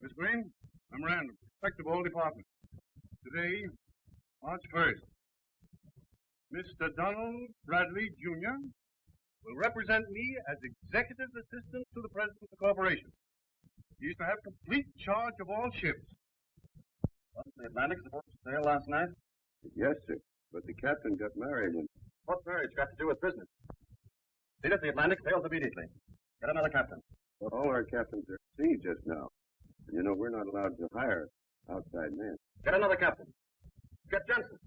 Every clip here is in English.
Miss Green, memorandum. Respective all departments. Today, March 1st, Mr. Donald Bradley, Jr. will represent me as executive assistant to the president of the corporation. He is to have complete charge of all ships. Wasn't the Atlantic supposed to sail last night? Yes, sir. But the captain got married and... What's marriage got to do with business? See that the Atlantic sails immediately. Get another captain. Well, all our captains are at sea just now. And you know, we're not allowed to hire outside men. Get another captain. Get Jensen.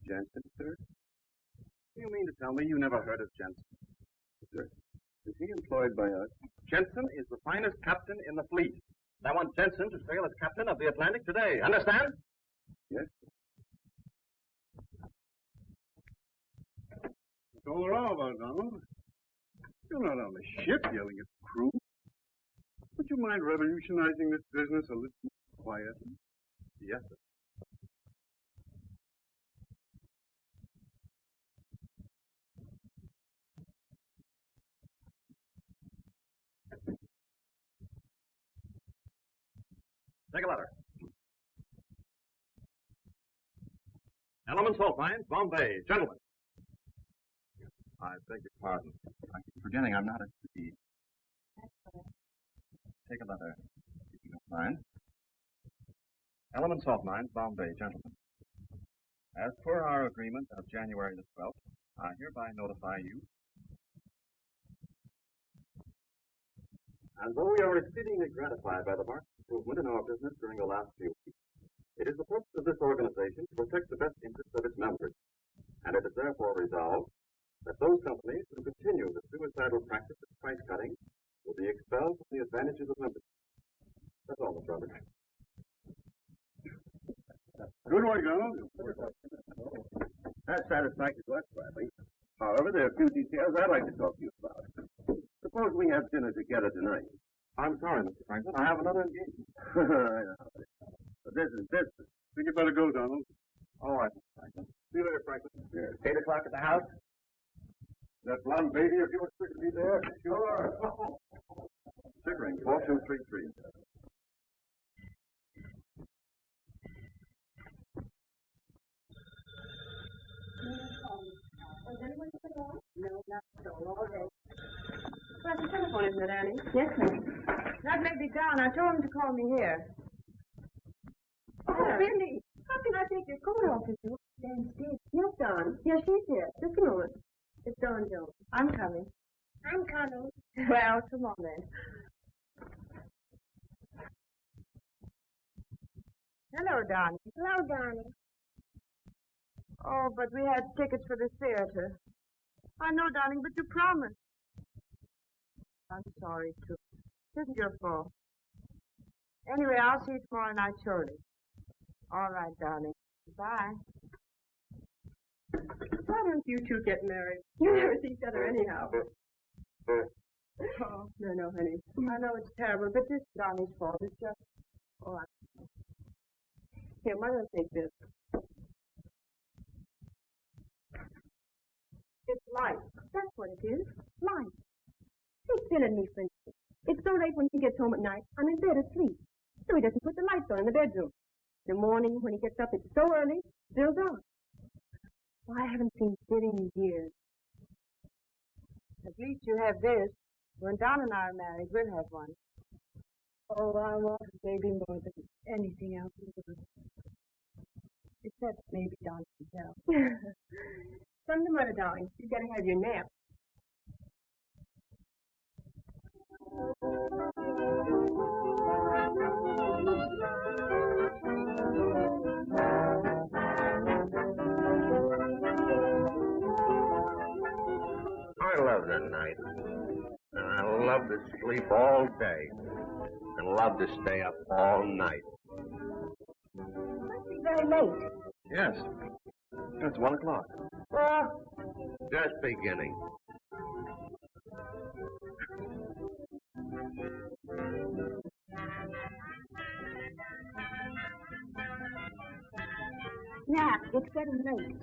Jensen, sir? You mean to tell me you never heard of Jensen? Sir, is he employed by us? Jensen is the finest captain in the fleet. I want Jensen to sail as captain of the Atlantic today. Understand? Yes, sir. What's all around about, Donald? You're not on the ship yelling at the crew. Would you mind revolutionizing this business a little more quietly? Yes, sir. Take a letter. Elements Salt Mines, Bombay. Gentlemen. I beg your pardon. I keep forgetting I'm not at sea. Take a letter, if you don't mind. Element Salt Mines, Bombay, gentlemen. As per our agreement of January the 12th, I hereby notify you. And though we are exceedingly gratified by the marked improvement in our business during the last few weeks, it is the purpose of this organization to protect the best interests of its members, and it is therefore resolved that those companies who continue the suicidal practice of price cutting will be expelled from the advantages of membership. That's all, Mr. Roberts. Good work, Donald. That's satisfactory to us, Bradley. However, there are a few details I'd like to talk to you about. Suppose we have dinner together tonight. I'm sorry, Mr. Franklin. I have another engagement. I know. But this is business. I think you better go, Donald. All right, Mr. Franklin. See you later, Franklin. Yes. 8 o'clock at the house? That blonde baby of yours to be there? Sure. Pickering, 4233. Was anyone at the door? No, not so. All day. Well, the telephone, isn't it, Annie? Yes, ma'am. That may be down. I told him to call me here. Oh, really? How can I take your coat off with you? Downstairs. Yes, Dawn. Yes, she's here. Just a moment. It's Dawn Jones. I'm coming. I'm coming. Well, come on then. Hello, Donnie. Hello, Donnie. Oh, but we had tickets for the theater. I know, darling, but you promised. I'm sorry, too. It isn't your fault. Anyway, I'll see you tomorrow night, surely. All right, darling. Bye. Why don't you two get married? You never see each other anyhow. Oh, no, honey. I know it's terrible, but this is Donnie's fault. It's just... Oh, Here, Mother, take this. It's light. That's what it is. Light. He's silly me, for instance. It's so late when he gets home at night, I'm in bed asleep. So he doesn't put the lights on in the bedroom. In the morning, when he gets up, it's so early, still dark. Well, I haven't seen Sid in years. At least you have this. When Don and I are married, we'll have one. Oh, I want a baby more than anything else in the world. Except maybe Don himself. Come to mother, darling. You gotta have your nap. I love the night. And I love to sleep all day. And love to stay up all night. It must be very late. Yes. It's 1 o'clock. Just beginning. Nap, it's getting late.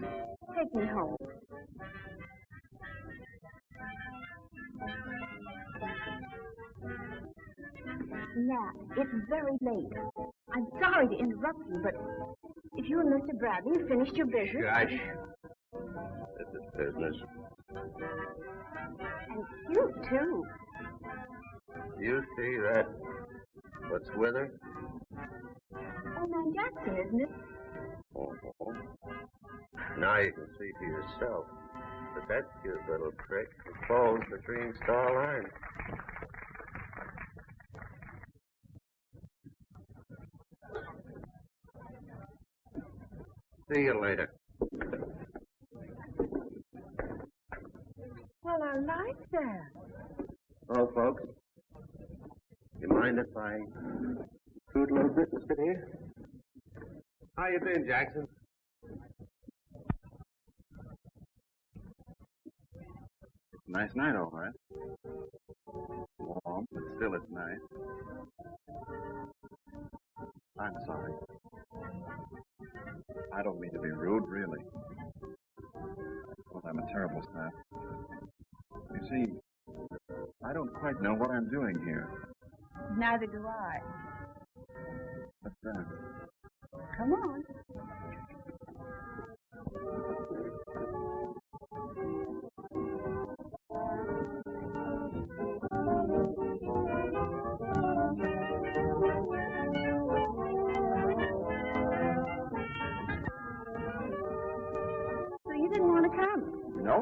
Take me home. Nap, it's very late. I'm sorry to interrupt you, but if you and Mr. Bradley have finished your business... Gosh. This is business. And you, too. You see that? What's with her? Old man Jackson, isn't it? Oh. Now you can see for yourself. But that cute little trick falls between star lines. See you later. Well, I like that. Well, folks, you mind if I scoot a little bit and sit here? How you been, Jackson? Nice night, all right. Warm, but still it's nice. I'm sorry. I don't mean to be rude, really. But I'm a terrible sap. You see, I don't quite know what I'm doing here. Neither do I. What's that? Come on. So you didn't want to come? No?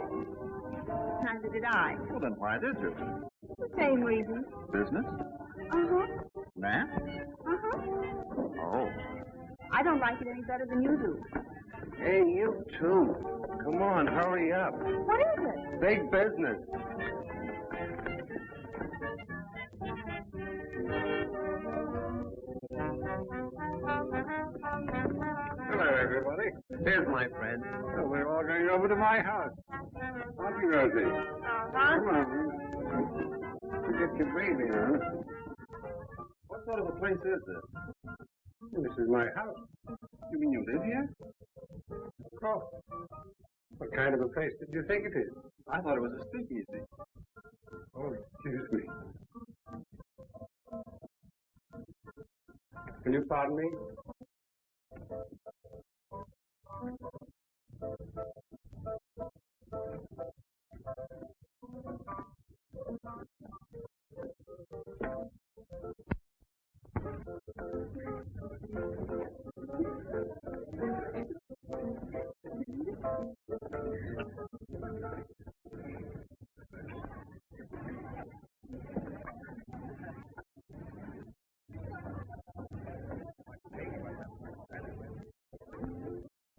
Neither did I. Well, then why did you? The same reason. Business? Uh-huh. Nap? Uh-huh. Oh. I don't like it any better than you do. Hey, you too. Come on, hurry up. What is it? Big business. Hello, everybody. Here's my friend. Well, we're all going over to my house. Aren't you, Rosie? Uh-huh. Come on. You get your baby, huh? What sort of a place is this? This is my house. You mean you live here? Of course. What kind of a place did you think it is? I thought it was a speakeasy. Oh, excuse me. Will you pardon me?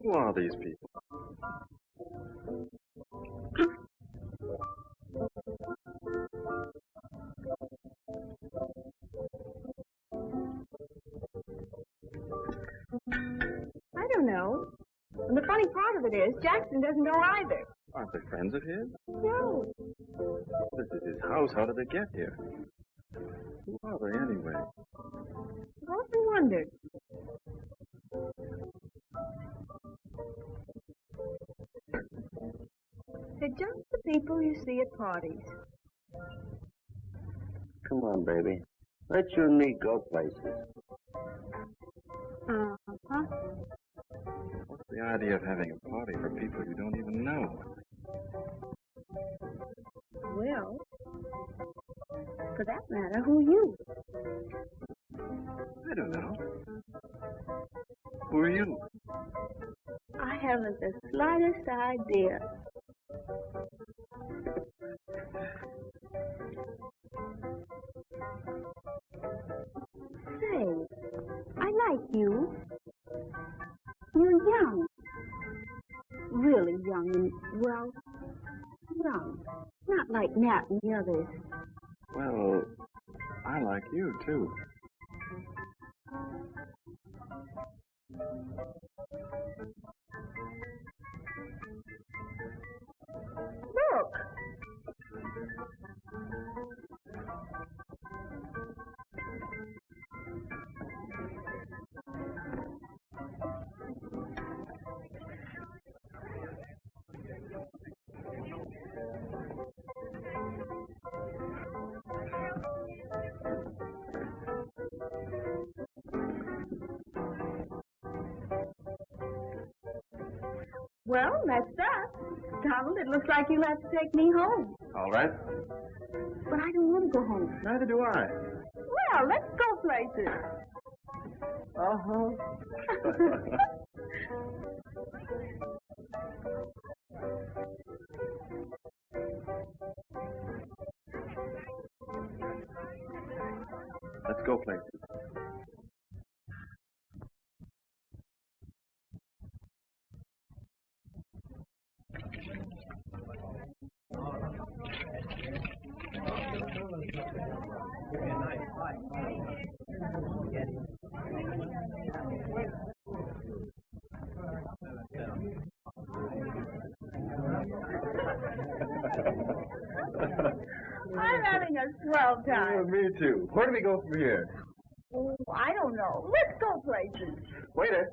Who are these people? I don't know. And the funny part of it is, Jackson doesn't know either. Aren't they friends of his? No. This is his house. How did they get here? Who are they anyway? I've often wondered. They're just the people you see at parties. Come on, baby. Let you and me go places. Uh-huh. What's the idea of having a party for people you don't even know? Well, for that matter, who are you? I don't know. Who are you? I haven't the slightest idea. Say, I like you. You're young. Really young and, well, young. Not like Nat and the others. Well, I like you, too. Look. Well, that's that. Donald, it looks like you'll have to take me home. All right. But I don't want to go home. Neither do I. Well, let's go places. Uh-huh. Let's go places. I'm having a swell time. Me too. Where do we go from here? Oh, I don't know. Let's go places. Waiter.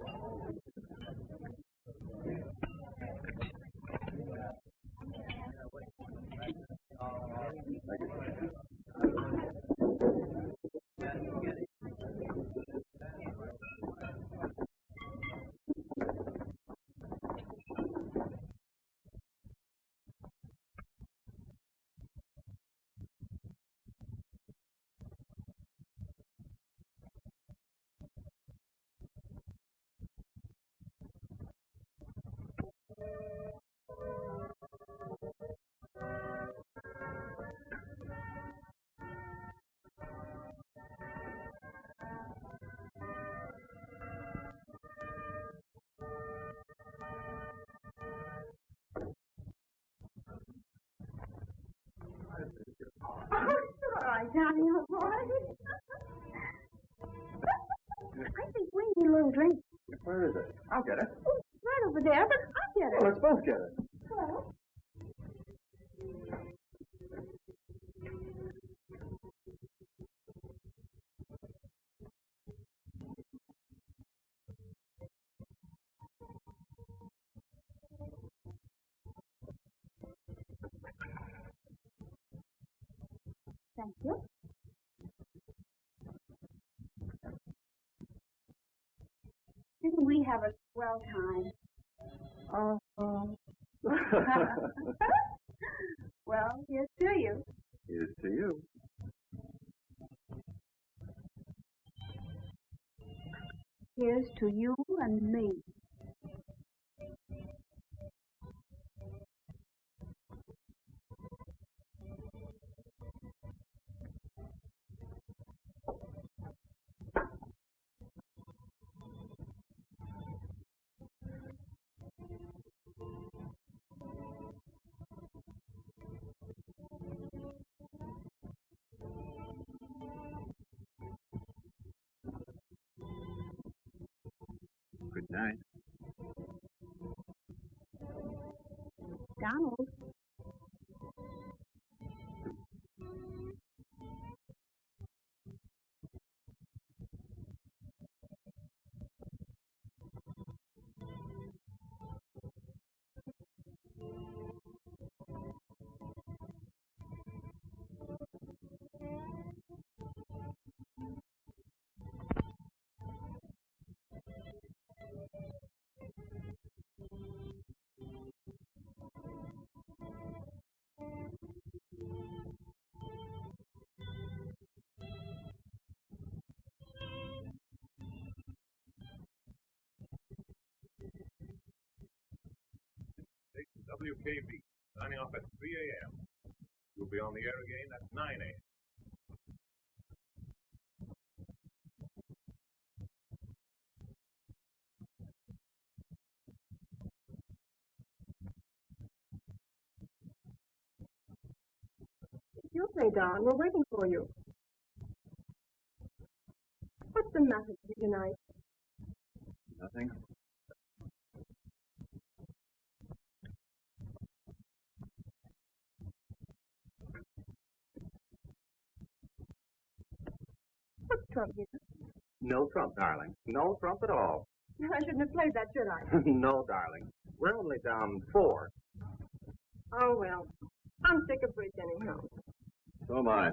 Oh, it's all right, Johnny, old boy. I think we need a little drink. Where is it? I'll get it. Oh, right over there, but I'll get it. Well, let's both get it. Hello. Thank you. Didn't we have a swell time? Oh. Well, here's to you. Here's to you. Here's to you and me. Good night. Donald. WKB, signing off at 3 a.m. You'll be on the air again at 9 a.m. You play, Don. We're waiting for you. What's the matter with you tonight? Nothing. What's Trump here? No Trump, darling. No Trump at all. I shouldn't have played that, should I? No, darling. We're only down 4. Oh, well. I'm sick of bridge anyhow. So am I.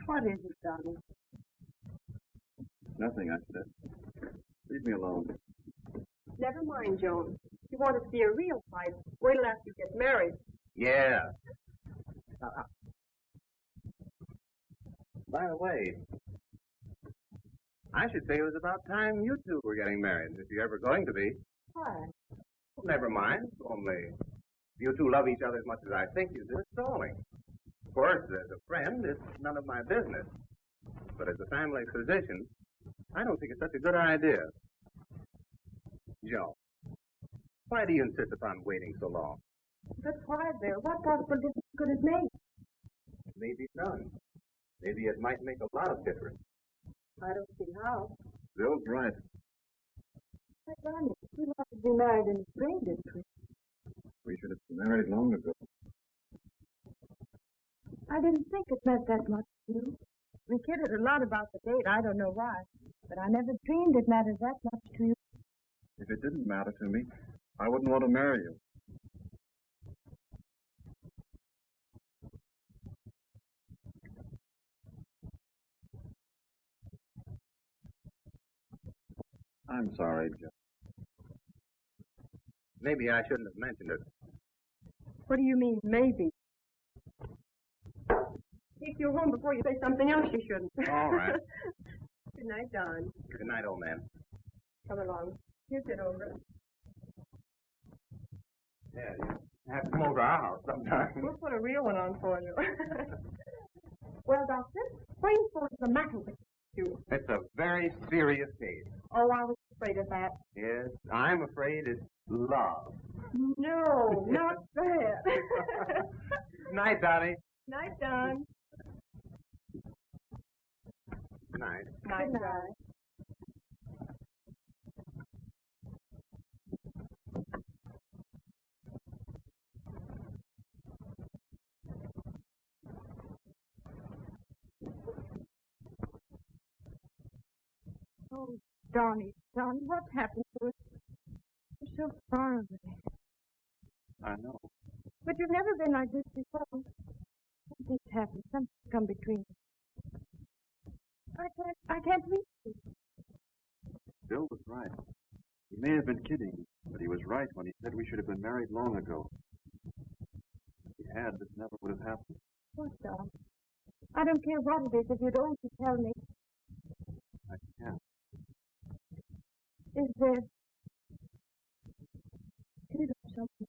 What is it, darling? Nothing, I said. Leave me alone. Never mind, Joan. You want to see a real fight? Wait till after you get married. Yeah. By the way, I should say it was about time you two were getting married, if you're ever going to be. Why? Well, never mind. Only you two love each other as much as I think you do. It's stalling. Of course, as a friend, it's none of my business. But as a family physician, I don't think it's such a good idea. Joe, why do you insist upon waiting so long? But why, Bill? What possible difference could it make? Maybe none. Maybe it might make a lot of difference. I don't see how. Bill's right. Hey, Ronnie, we wanted to be married in the spring, didn't we? We should have been married long ago. I didn't think it meant that much to you. We kidded a lot about the date. I don't know why. But I never dreamed it mattered that much to you. If it didn't matter to me, I wouldn't want to marry you. I'm sorry, Joe. Maybe I shouldn't have mentioned it. What do you mean, maybe? Take you home before you say something else you shouldn't. All right. Good night, Don. Good night, old man. Come along. You sit over. Yeah, you have to come over to our house sometime. We'll put a real one on for you. Well, Doctor, what do you suppose is the matter with you? It's a very serious case. Oh, I was afraid of that. Yes, I'm afraid it's love. No, not that. Night, Donnie. Night, Don. Night. Night, Don. Oh, Donnie, Donnie, what's happened to us? We're so far away. I know. But you've never been like this before. Something's happened. Something's come between us. I can't reach you. Bill was right. He may have been kidding, but he was right when he said we should have been married long ago. If we had, this never would have happened. What, Don? I don't care what it is if you don't tell me. I can't. Is there... Is there something?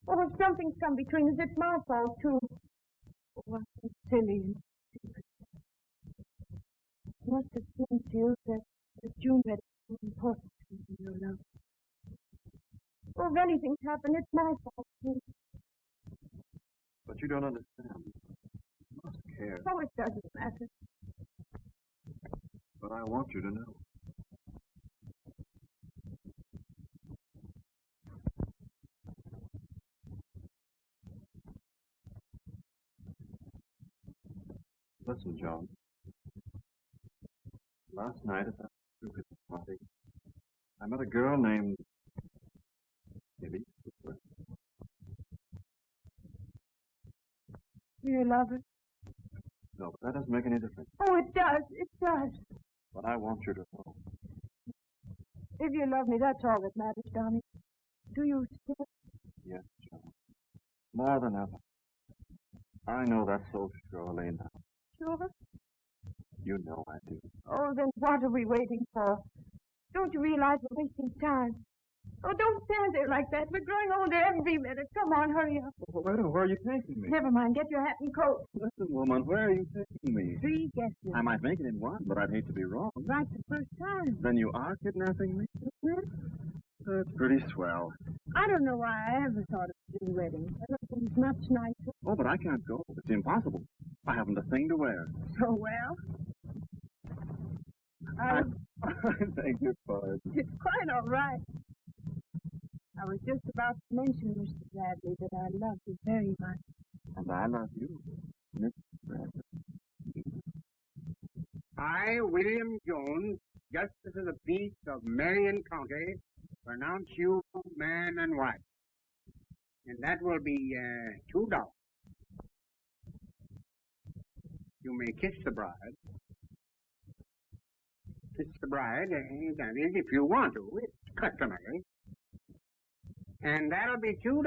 Oh, if something's come between us, it's my fault, too. Oh, I'm so silly and stupid. It must have seemed to you that June had so important to me in your love. Oh, if anything's happened, it's my fault, too. But you don't understand. You must care. Oh, it doesn't matter. But I want you to know. Listen, John. Last night at that stupid party, I met a girl named... Maybe. Do you love her? No, but that doesn't make any difference. Oh, it does. It does. But I want you to know. If you love me, that's all that matters, darling. Do you still? Yes, Joe. More than ever. I know that so surely now. Sure? You know I do. Oh, then what are we waiting for? Don't you realize we're wasting time? Oh, don't stand there like that. We're growing older every minute. Come on, hurry up. Well, where are you taking me? Never mind. Get your hat and coat. Listen, woman, where are you taking me? 3 guesses. I might make it in one, but I'd hate to be wrong. Right the first time. Then you are kidnapping me? That's pretty swell. I don't know why I ever thought of doing weddings. Everything's much nicer. Oh, but I can't go. It's impossible. I haven't a thing to wear. So well. I beg your pardon. It's quite all right. I was just about to mention, Mr. Bradley, that I love you very much. And I love you, Miss Bradley. I, William Jones, Justice of the Peace of Marion County, pronounce you man and wife. And that will be $2. You may kiss the bride. Kiss the bride, that is, if you want to. It's customary. And that'll be $2.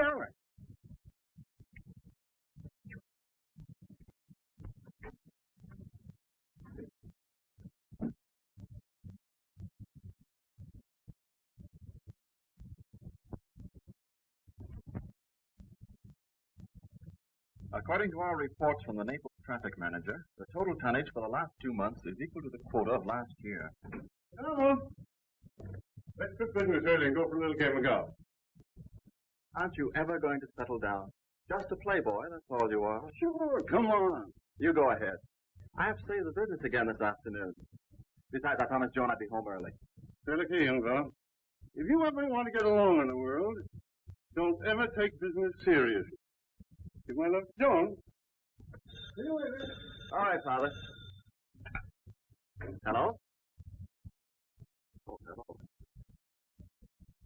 According to our reports from the Naples traffic manager, the total tonnage for the last 2 months is equal to the quota of last year. Hello. Let's quit business early and go for a little game of golf. Aren't you ever going to settle down? Just a playboy, that's all you are. Sure, come on. You go ahead. I have to save the business again this afternoon. Besides, I promised Joan I'd be home early. Say, look here, young fellow. If you ever want to get along in the world, don't ever take business seriously. Give my love to Joan. See you later. All right, Father. Hello? Oh, hello.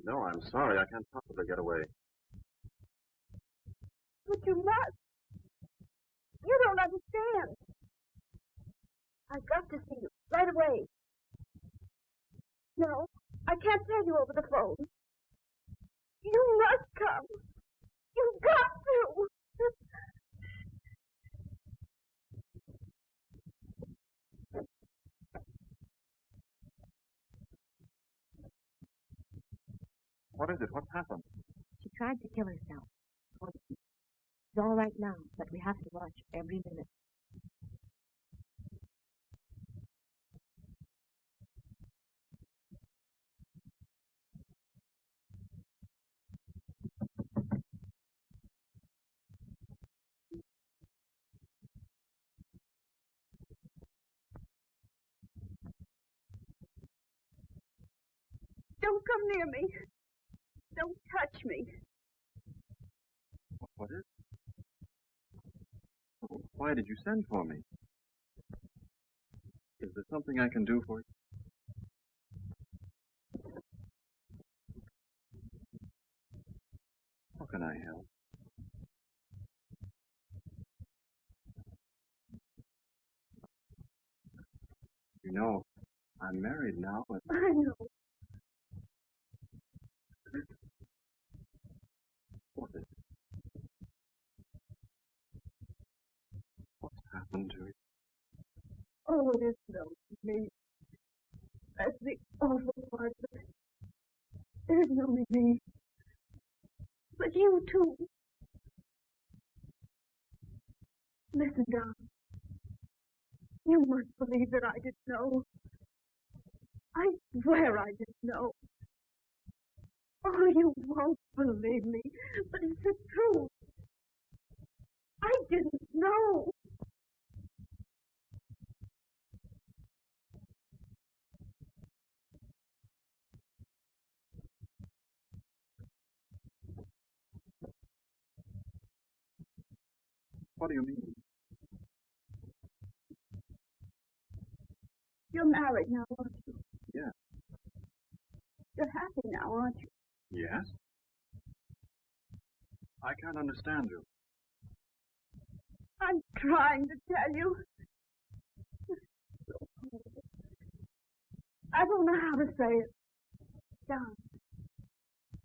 No, I'm sorry. I can't possibly get away. But you must. You don't understand. I've got to see you right away. No, I can't tell you over the phone. You must come. You've got to. What is it? What's happened? She tried to kill herself. It's all right now, but we have to watch every minute. Don't come near me. Don't touch me. What is it? Why did you send for me? Is there something I can do for you? How can I help? You know, I'm married now, and I know. what is it? What's happened to you? Oh, it isn't only me. That's the awful part of it. It isn't only me. But you, too. Listen, Don. You must believe that I didn't know. I swear I didn't know. Oh, you won't believe me, but it's the truth. I didn't know. What do you mean? You're married now, aren't you? Yes. You're happy now, aren't you? Yes? I can't understand you. I'm trying to tell you. I don't know how to say it. Don,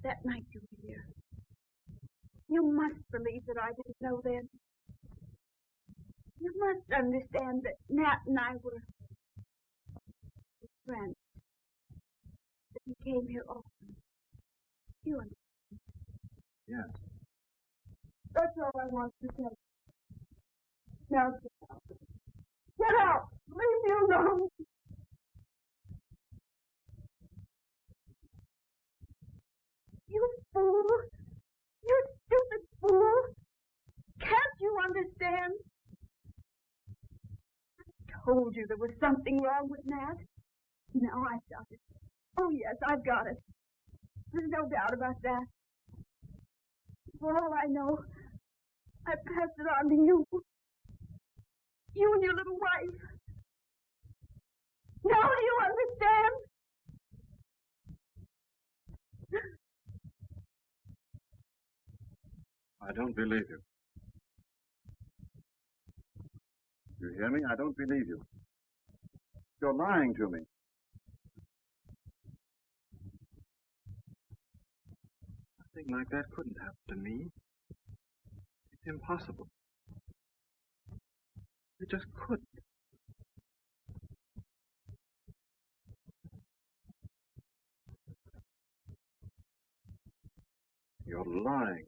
that night you were here, you must believe that I didn't know then. You must understand that Nat and I were friends. That he came here often. You understand? Yes. That's all I want to say. Now get out. Get out! Leave me alone! You fool! You stupid fool! Can't you understand? I told you there was something wrong with Nat. Now I've got it. Oh, yes, I've got it. There's no doubt about that. For all I know, I passed it on to you. You and your little wife. Now do you understand? I don't believe you. You hear me? I don't believe you. You're lying to me. Nothing like that couldn't happen to me. It's impossible. It just couldn't. You're lying.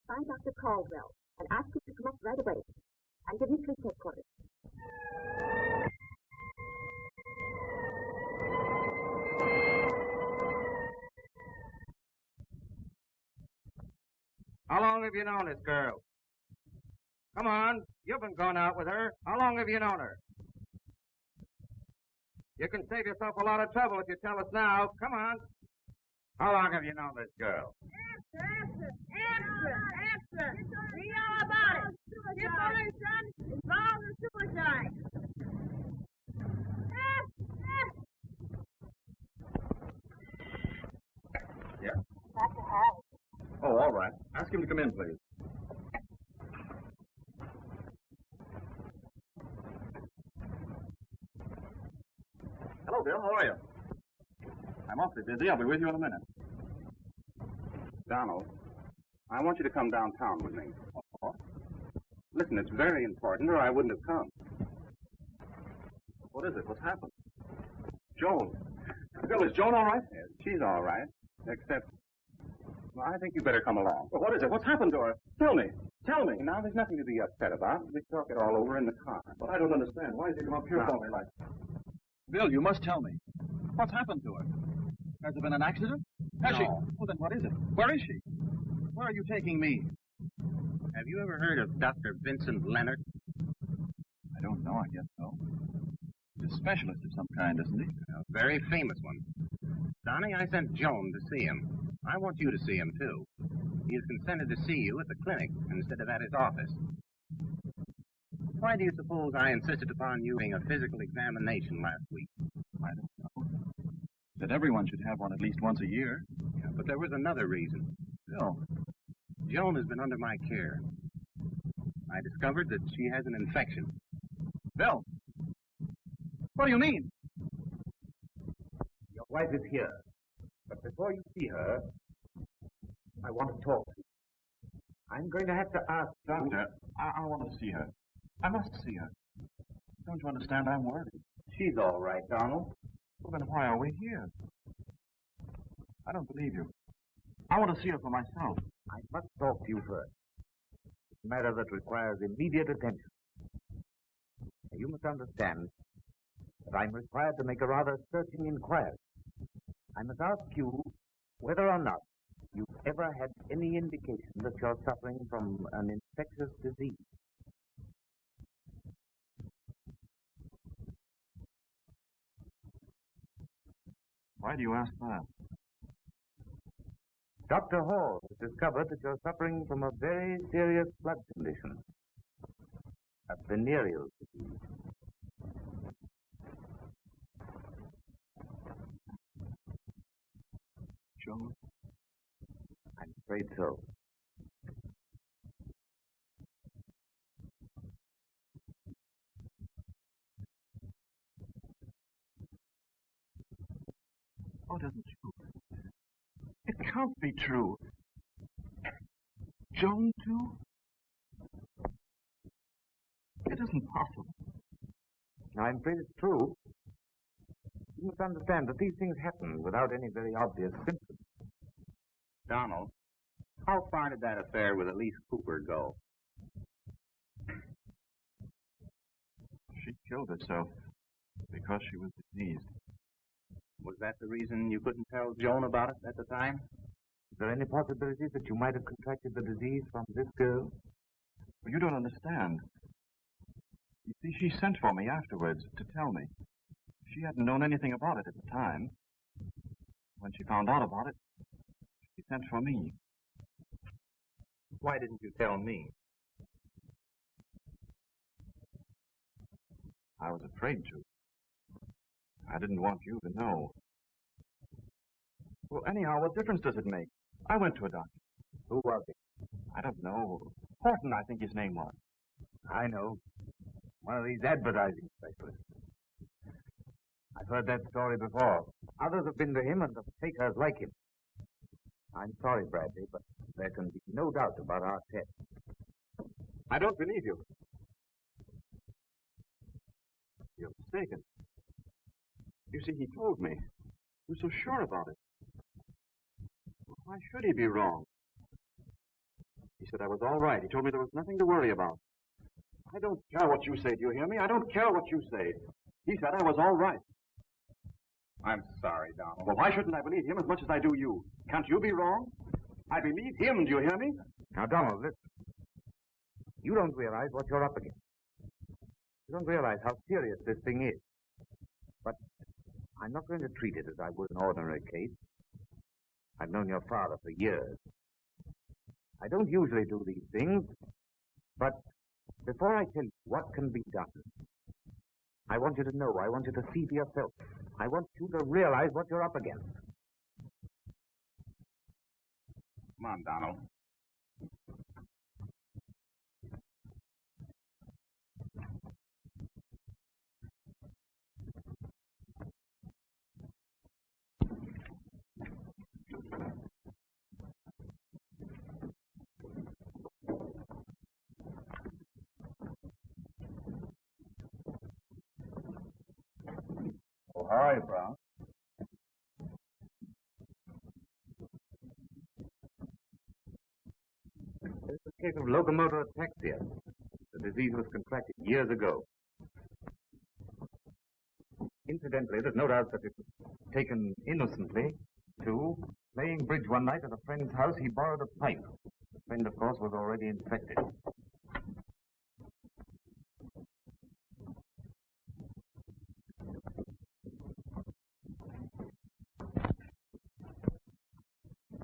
Find Dr. Caldwell and ask him to come up right away and give me police headquarters. How long have you known this girl? Come on, you've been going out with her. How long have you known her? You can save yourself a lot of trouble if you tell us now. Come on. How long have you known this girl? Answer! We know about it. His only son is involved in suicide. Yeah? Oh, all right. Ask him to come in, please. Hello, Bill. How are you? I'm awfully busy. I'll be with you in a minute. Donald, I want you to come downtown with me. Oh. Listen, it's very important, or I wouldn't have come. What is it? What's happened? Joan. Bill, is Joan all right? Yes, she's all right, except... Well, I think you better come along. Well, what is it? What's happened to her? Tell me. Tell me. Now, there's nothing to be upset about. We talk it all over in the car. But I don't understand. Why did you come up here for me like that? Bill, you must tell me. What's happened to her? Has there been an accident? Has she? Well, then what is it? Where is she? Where are you taking me? Have you ever heard of Dr. Vincent Leonard? I don't know. I guess so. He's a specialist of some kind, isn't he? A very famous one. Donnie, I sent Joan to see him. I want you to see him, too. He has consented to see you at the clinic instead of at his office. Why do you suppose I insisted upon you doing a physical examination last week? I don't know. That everyone should have one at least once a year. Yeah, but there was another reason. Bill. Joan has been under my care. I discovered that she has an infection. Bill. What do you mean? Your wife is here. But before you see her, I want to talk to you. I'm going to have to ask... Doctor, I want to see her. I must see her. Don't you understand? I'm worried. She's all right, Donald. Well, then why are we here? I don't believe you. I want to see her for myself. I must talk to you first. It's a matter that requires immediate attention. You must understand that I'm required to make a rather searching inquiry. I must ask you whether or not you've ever had any indication that you're suffering from an infectious disease. Why do you ask that? Dr. Hall has discovered that you're suffering from a very serious blood condition, a venereal disease. Joan? I'm afraid so. Oh, it isn't true. It can't be true. Joan, too? It isn't possible. Now, I'm afraid it's true. You must understand that these things happen without any very obvious symptoms. Donald, how far did that affair with Elise Cooper go? She killed herself because she was diseased. Was that the reason you couldn't tell Joan about it at the time? Is there any possibility that you might have contracted the disease from this girl? Well, you don't understand. You see, she sent for me afterwards to tell me. She hadn't known anything about it at the time. When she found out about it, she sent for me. Why didn't you tell me? I was afraid to. I didn't want you to know. Well, anyhow, what difference does it make? I went to a doctor. Who was it? I don't know. Horton, I think his name was. I know. One of these advertising specialists. I've heard that story before. Others have been to him and the fakers like him. I'm sorry, Bradley, but there can be no doubt about our test. I don't believe you. You're mistaken. You see, he told me. He was so sure about it. Well, why should he be wrong? He said I was all right. He told me there was nothing to worry about. I don't care what you say. Do you hear me? I don't care what you say. He said I was all right. I'm sorry, Donald. Well, why shouldn't I believe him as much as I do you? Can't you be wrong? I believe him. Do you hear me? Now, Donald, listen. You don't realize what you're up against. You don't realize how serious this thing is. But I'm not going to treat it as I would an ordinary case. I've known your father for years. I don't usually do these things, but before I tell you what can be done, I want you to know, I want you to see for yourself. I want you to realize what you're up against. Come on, Donald. Oh, how are you, Brown? This is a case of locomotor ataxia. The disease was contracted years ago. Incidentally, there's no doubt that it was taken innocently, too. Playing bridge one night at a friend's house, he borrowed a pipe. The friend, of course, was already infected.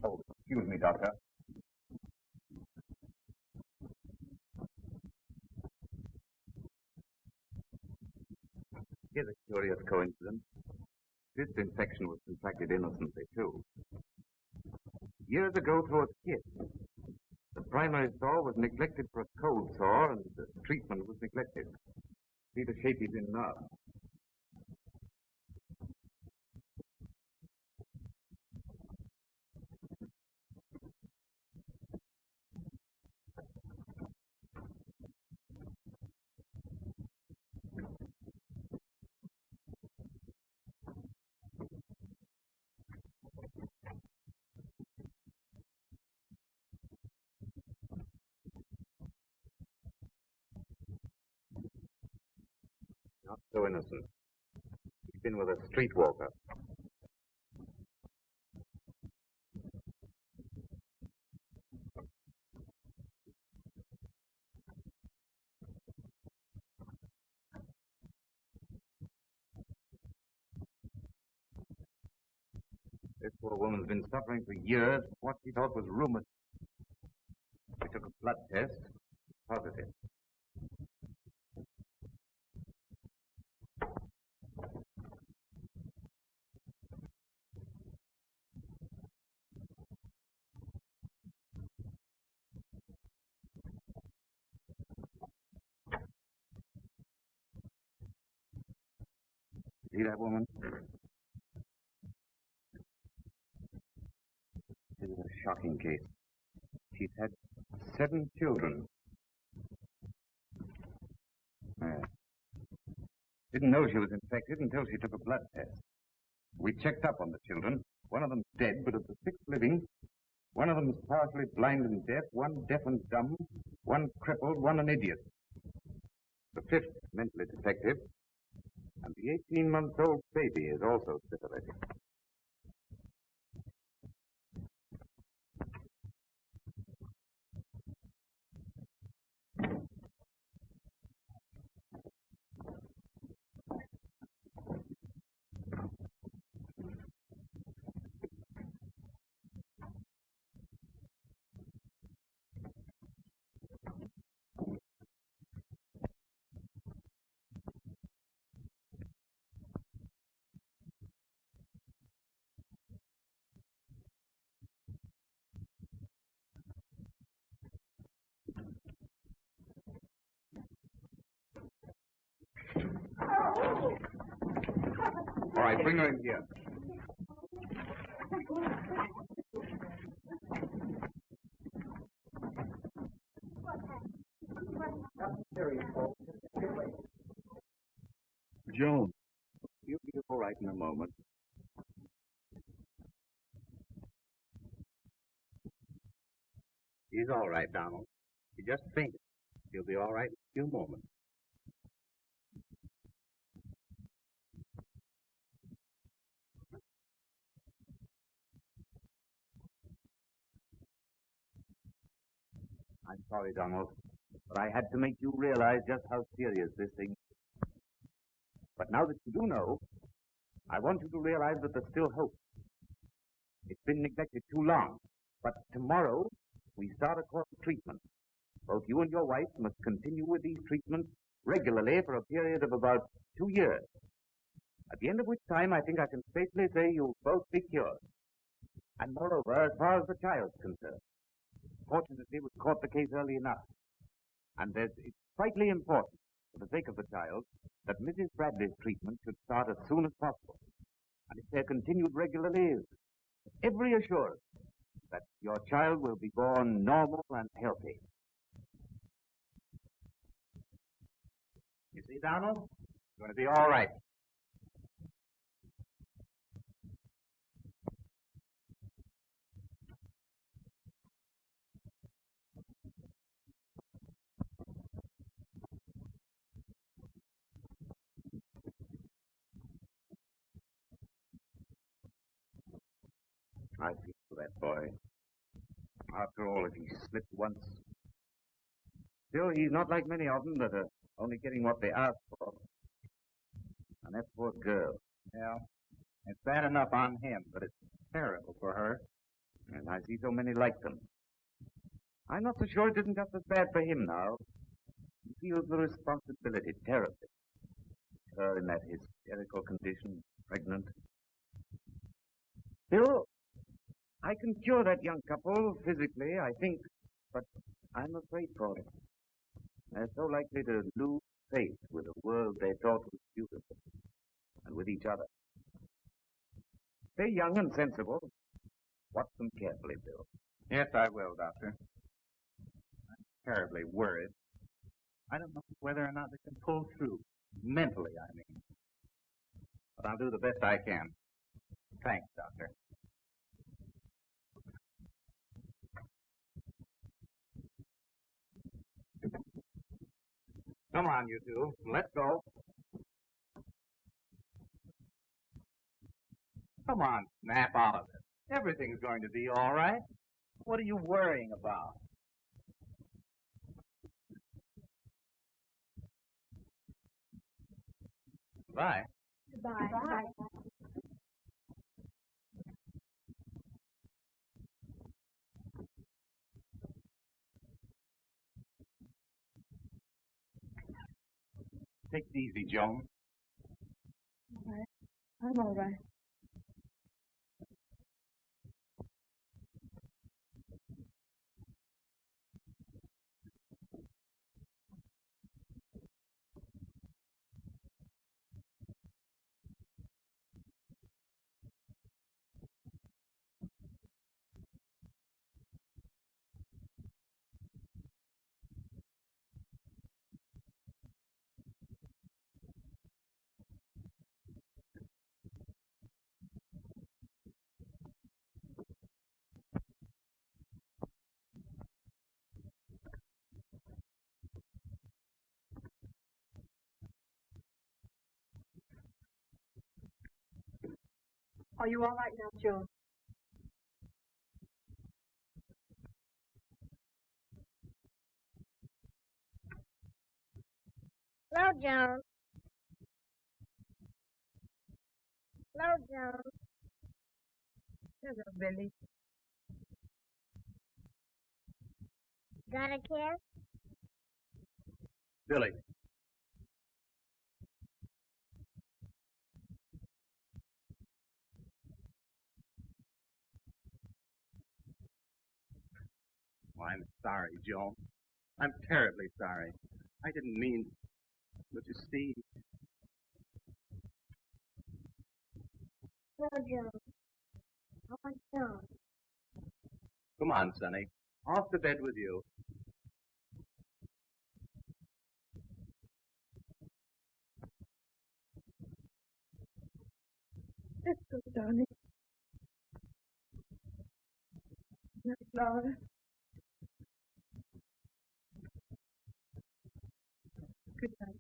Oh, excuse me, Doctor. Here's a curious coincidence. This infection was contracted innocently, too. Years ago, through a skid, the primary sore was neglected for a cold sore, and the treatment was neglected. See the shape he's in now. So innocent. He's been with a streetwalker. This poor woman's been suffering for years from what she thought was rheumatism. We took a blood test. Positive. See that woman? This is a shocking case. She's had 7 children. Didn't know she was infected until she took a blood test. We checked up on the children. One of them's dead, but of the 6 living, one of them's partially blind and deaf, one deaf and dumb, one crippled, one an idiot. The 5th mentally defective, and the 18-month-old baby is also syphilitic. All right, bring her in here. Joan. You'll be all right in a moment. He's all right, Donald. He just fainted. He'll be all right in a few moments. I'm sorry, Donald, but I had to make you realize just how serious this thing is. But now that you do know, I want you to realize that there's still hope. It's been neglected too long, but tomorrow we start a course of treatment. Both you and your wife must continue with these treatments regularly for a period of about 2 years. At the end of which time, I think I can safely say you'll both be cured. And moreover, as far as the child's concerned, fortunately, we caught the case early enough. And it's vitally important, for the sake of the child, that Mrs. Bradley's treatment should start as soon as possible. And if they're continued regularly, every assurance that your child will be born normal and healthy. You see, Donald? It's going to be all right. I feel for that boy. After all, if he slipped once. Still, he's not like many of them that are only getting what they ask for. And that poor girl. Yeah, it's bad enough on him, but it's terrible for her. And I see so many like them. I'm not so sure it isn't just as bad for him now. He feels the responsibility terribly. Her in that hysterical condition, pregnant. Still, I can cure that young couple physically, I think, but I'm afraid for them. They're so likely to lose faith with a world they thought was beautiful, and with each other. Stay young and sensible. Watch them carefully, Bill. Yes, I will, Doctor. I'm terribly worried. I don't know whether or not they can pull through. Mentally, I mean. But I'll do the best I can. Thanks, Doctor. Come on, you two. Let's go. Come on, snap out of it. Everything's going to be all right. What are you worrying about? Bye. Goodbye. Goodbye. Take it easy, Joan. All right. I'm all right. Are you all right now, Joan? Hello, Joan. Hello, Joan. Hello, Billy. Got a kiss? Billy. Oh, I'm sorry, Joan. I'm terribly sorry. I didn't mean... But you see... Hello, Joan. I want Joan. Come on, Sonny. Off to bed with you. Let's go, darling. Night, Laura. Good night.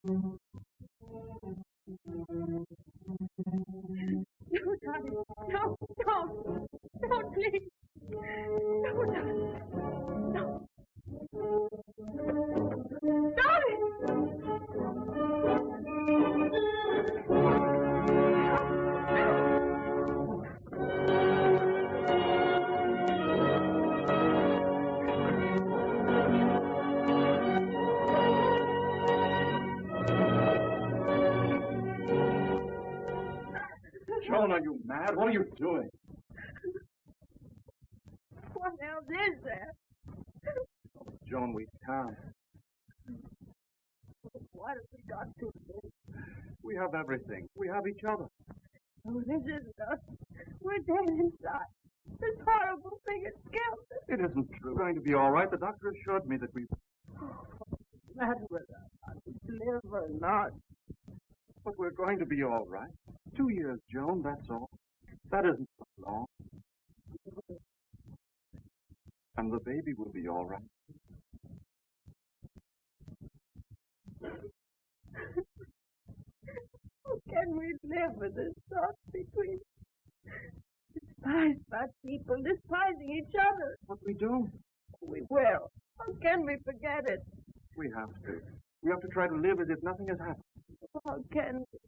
No, darling. No, don't. Don't, please. No, darling. No. Darling! Joan, are you mad? What are you doing? What else is there? Joan, we can't. What have we got to do? We have everything. We have each other. Oh, this isn't us. We're dead inside. This horrible thing has killed us. It isn't true. We're going to be all right. The doctor assured me that we... What's the matter with us? Live or not? But we're going to be all right. 2 years, Joan, that's all. That isn't so long. And the baby will be all right. How can we live with this thought between us? Despised by people, despising each other. But we don't. We will. How can we forget it? We have to. We have to try to live as if nothing has happened. How can we?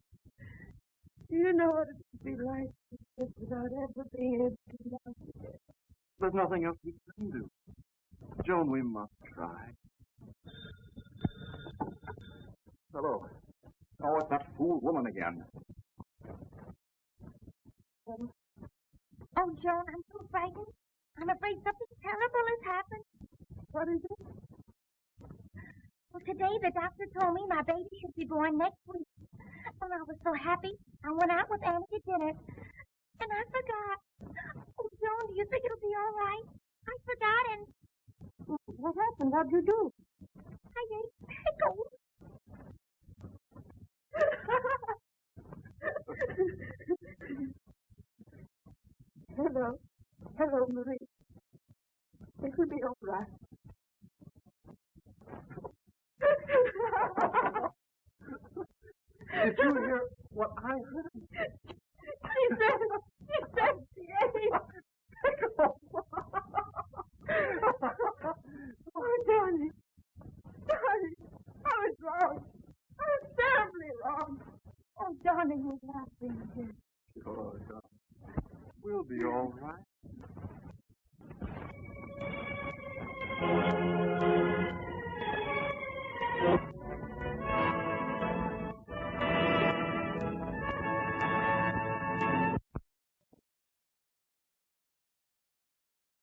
Do you know what it would be like to live without ever being able to love again? There's nothing else we can do. Joan, we must try. Hello. Oh, it's that fool woman again. Oh, Joan, I'm so frightened. I'm afraid something terrible has happened. What is it? Well, today the doctor told me my baby should be born next week. And I was so happy. I went out with Annie to dinner. And I forgot. Oh, Joan, do you think it'll be all right? I forgot and What happened? What'd you do? I ate pickles. Hello. Hello, Marie. It'll be all right. Did you hear what I heard? She said she ate pickles. Oh, darling. Darling, I was wrong. I was terribly wrong. Oh, darling, we're laughing again.